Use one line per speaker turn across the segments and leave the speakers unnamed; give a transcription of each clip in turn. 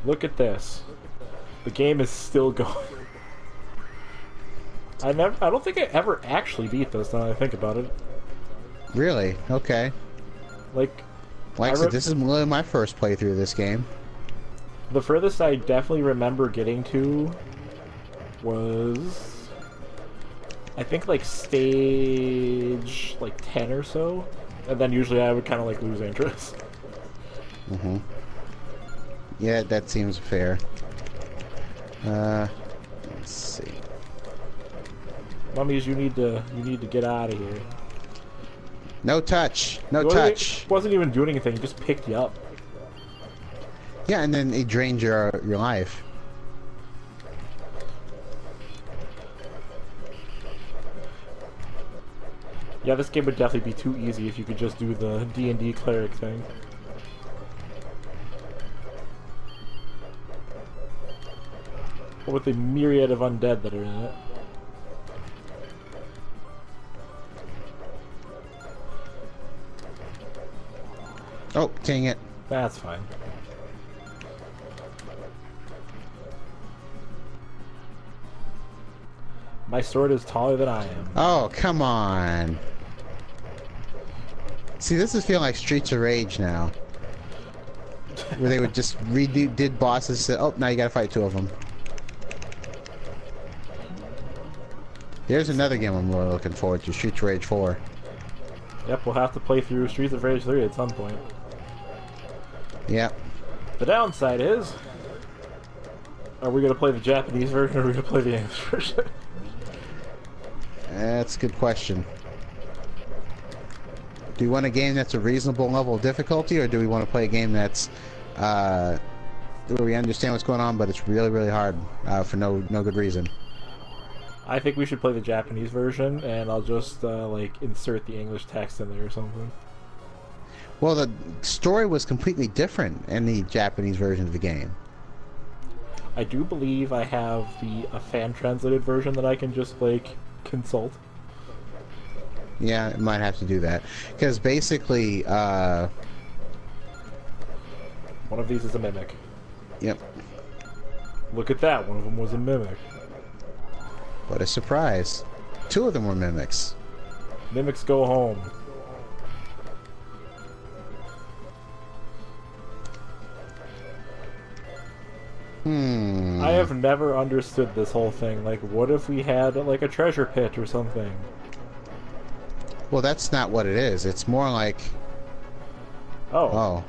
Look at this. The game is still going. I don't think I ever actually beat this. Now that I think about it.
Really? Okay.
Like
I said, this is really my first playthrough of this game.
The furthest I definitely remember getting to was, I think, like stage like 10 or so, and then usually I would kind of like lose interest.
Mm-hmm. Yeah, that seems fair. Let's see.
Mummies, you need to get out of here.
No touch. No
He
touch.
wasn't even doing anything. He just picked you up.
Yeah, and then it drains your life.
Yeah, this game would definitely be too easy if you could just do the D&D cleric thing. With the myriad of undead that are in it.
Oh, dang it.
That's fine. My sword is taller than I am.
Oh, come on. See, this is feeling like Streets of Rage now. Where they would just did bosses, say, oh, now you gotta fight two of them. There's another game I'm really looking forward to, Streets of Rage 4.
Yep, we'll have to play through Streets of Rage 3 at some point.
Yep.
The downside is, are we going to play the Japanese version or are we going to play the English version?
That's a good question. Do we want a game that's a reasonable level of difficulty, or do we want to play a game that's where we understand what's going on, but it's really, really hard for no good reason?
I think we should play the Japanese version, and I'll just like insert the English text in there or something.
Well, the story was completely different in the Japanese version of the game.
I do believe I have a fan-translated version that I can just, like, consult.
Yeah, it might have to do that. Because basically,
one of these is a mimic.
Yep.
Look at that, one of them was a mimic.
What a surprise. Two of them were mimics.
Mimics go home. I have never understood this whole thing. Like, what if we had, like, a treasure pit or something?
Well, that's not what it is. It's more like...
Oh.
Oh.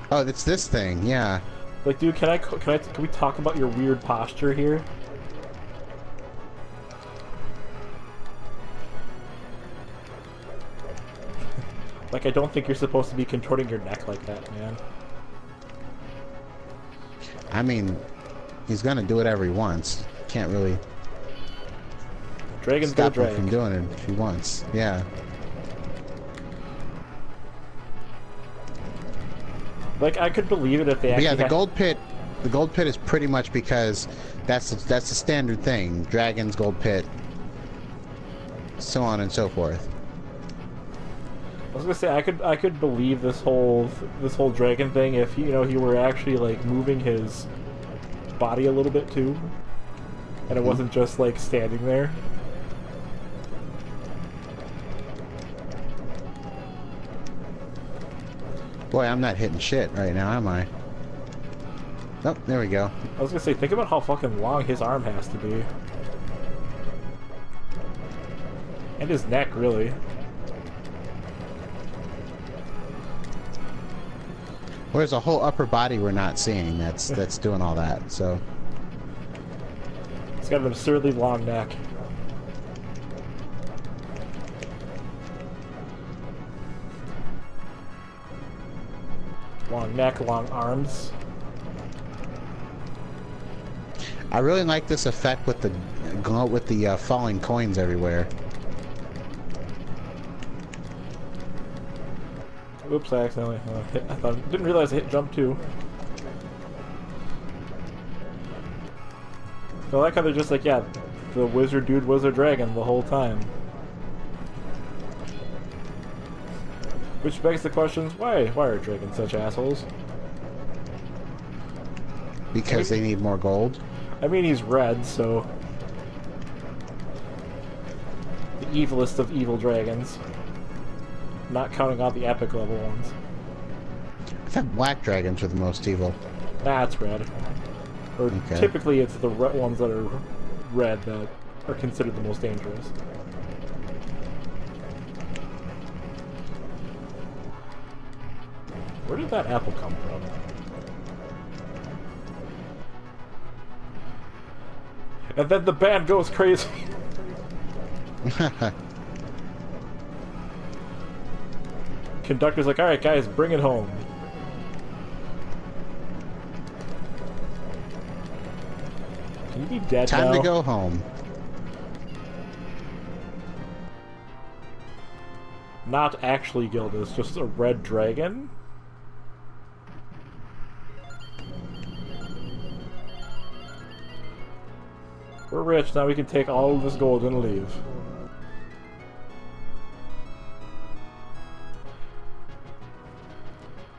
Oh, it's this thing, yeah.
Like, dude, can we talk about your weird posture here? Like, I don't think you're supposed to be contorting your neck like that, man.
I mean, he's gonna do whatever he wants. Can't really
Dragons
stop
go
him
drag.
from doing it if he wants. Yeah.
Like, I could believe it if they actually.
But yeah, the gold pit. The gold pit is pretty much because that's the standard thing. Dragons, gold pit, so on and so forth.
I was gonna say I could believe this whole dragon thing if he were actually like moving his body a little bit too, and it wasn't just like standing there.
Boy, I'm not hitting shit right now, am I? Oh, there we go.
I was gonna say, think about how fucking long his arm has to be, and his neck, really.
Well, there's a whole upper body we're not seeing that's doing all that, so...
He's got an absurdly long neck. Long neck, long arms.
I really like this effect with the falling coins everywhere.
Oops, I accidentally hit. Didn't realize I hit jump too. I like how they're just like, yeah, the wizard dude was a dragon the whole time. Which begs the questions, why are dragons such assholes?
because they need more gold.
I mean, he's red, so... The evilest of evil dragons. Not counting all the epic level ones.
I thought black dragons were the most evil.
Nah, it's red. Or
Okay.
typically it's the ones that are red that are considered the most dangerous. Where did that apple come from? And then the band goes crazy. Conductor's like, alright guys, bring it home. Can you be dead now?
Time to go home.
Not actually Gildas, just a red dragon? We're rich, now we can take all of this gold and leave.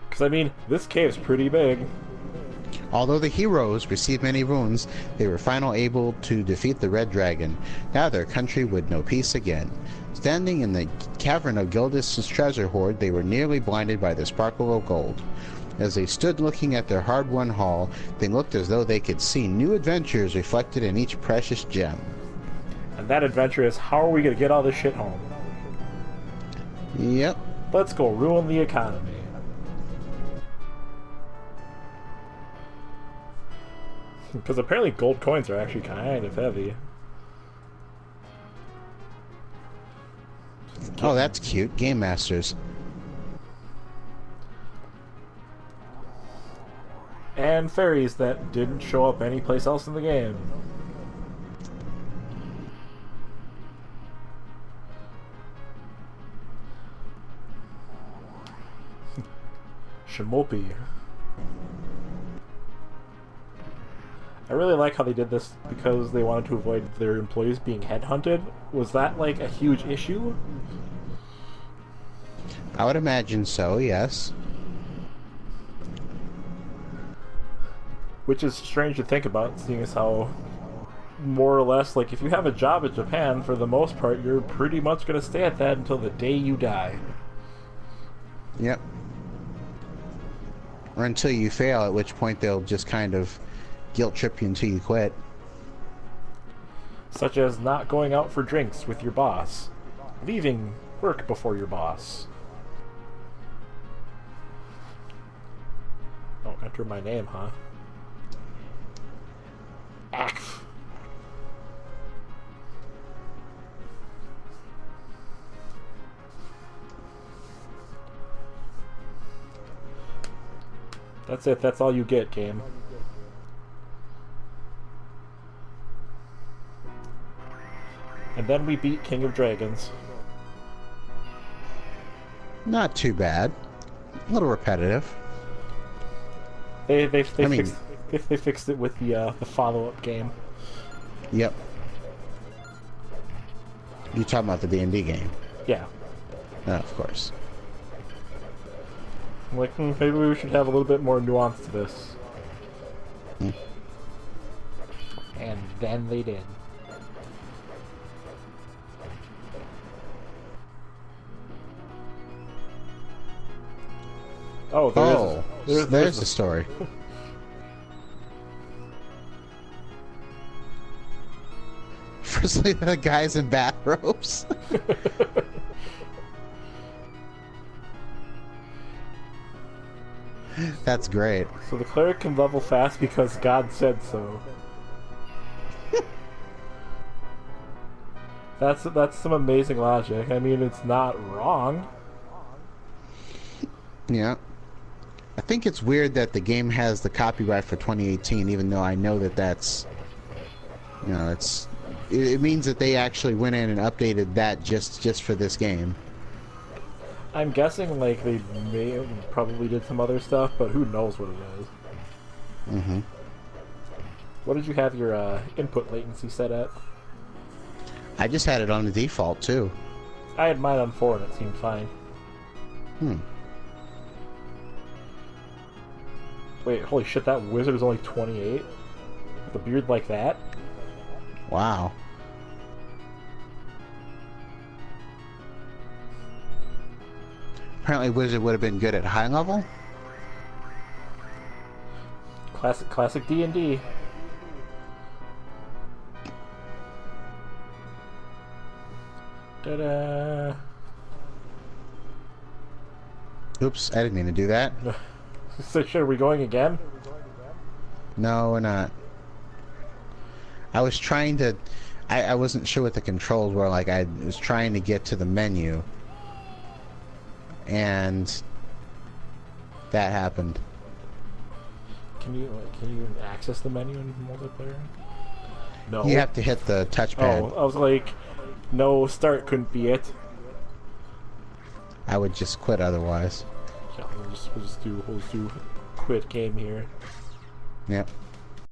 Because, I mean, this cave's pretty big.
Although the heroes received many wounds, they were finally able to defeat the Red Dragon. Now their country would know peace again. Standing in the cavern of Gildas' treasure hoard, they were nearly blinded by the sparkle of gold. As they stood looking at their hard-won haul, they looked as though they could see new adventures reflected in each precious gem.
And that adventure is, how are we going to get all this shit home?
Yep.
Let's go ruin the economy. Because apparently gold coins are actually kind of heavy.
Oh, that's cute. Game Masters.
And fairies that didn't show up anyplace else in the game. Shimopi. I really like how they did this because they wanted to avoid their employees being headhunted. Was that like a huge issue?
I would imagine so, yes.
Which is strange to think about, seeing as how more or less, like, if you have a job in Japan, for the most part, you're pretty much going to stay at that until the day you die.
Yep. Or until you fail, at which point they'll just kind of guilt trip you until you quit.
Such as not going out for drinks with your boss. Leaving work before your boss. Oh, enter my name, huh? Akf. That's it, that's all you get, game. And then we beat King of Dragons.
Not too bad. A little repetitive.
They fixed it with the follow-up game.
Yep. You're talking about the D&D game?
Yeah.
Of course.
I'm like, maybe we should have a little bit more nuance to this. And then they did. Oh, there's
the story. Firstly, the guys in bathrobes. That's great.
So the cleric can level fast because God said so. That's some amazing logic. I mean, it's not wrong.
Yeah. I think it's weird that the game has the copyright for 2018, even though I know that that's, you know, it means that they actually went in and updated that just for this game.
I'm guessing like they probably did some other stuff, but who knows what it is.
Mm-hmm.
What did you have your input latency set at?
I just had it on the default too.
I had mine on 4 and it seemed fine. Wait, holy shit, that wizard is only 28? With a beard like that?
Wow. Apparently wizard would have been good at high level.
Classic D&D. Ta-da!
Oops, I didn't mean to do that.
So shit, are we going again?
No, we're not. I was trying to... I wasn't sure what the controls were. Like, I was trying to get to the menu. And... that happened.
Can you access the menu in multiplayer? No.
You have to hit the touchpad.
Oh, I was like, no, start couldn't be it.
I would just quit otherwise.
Yeah, we'll just do quit game here.
Yep.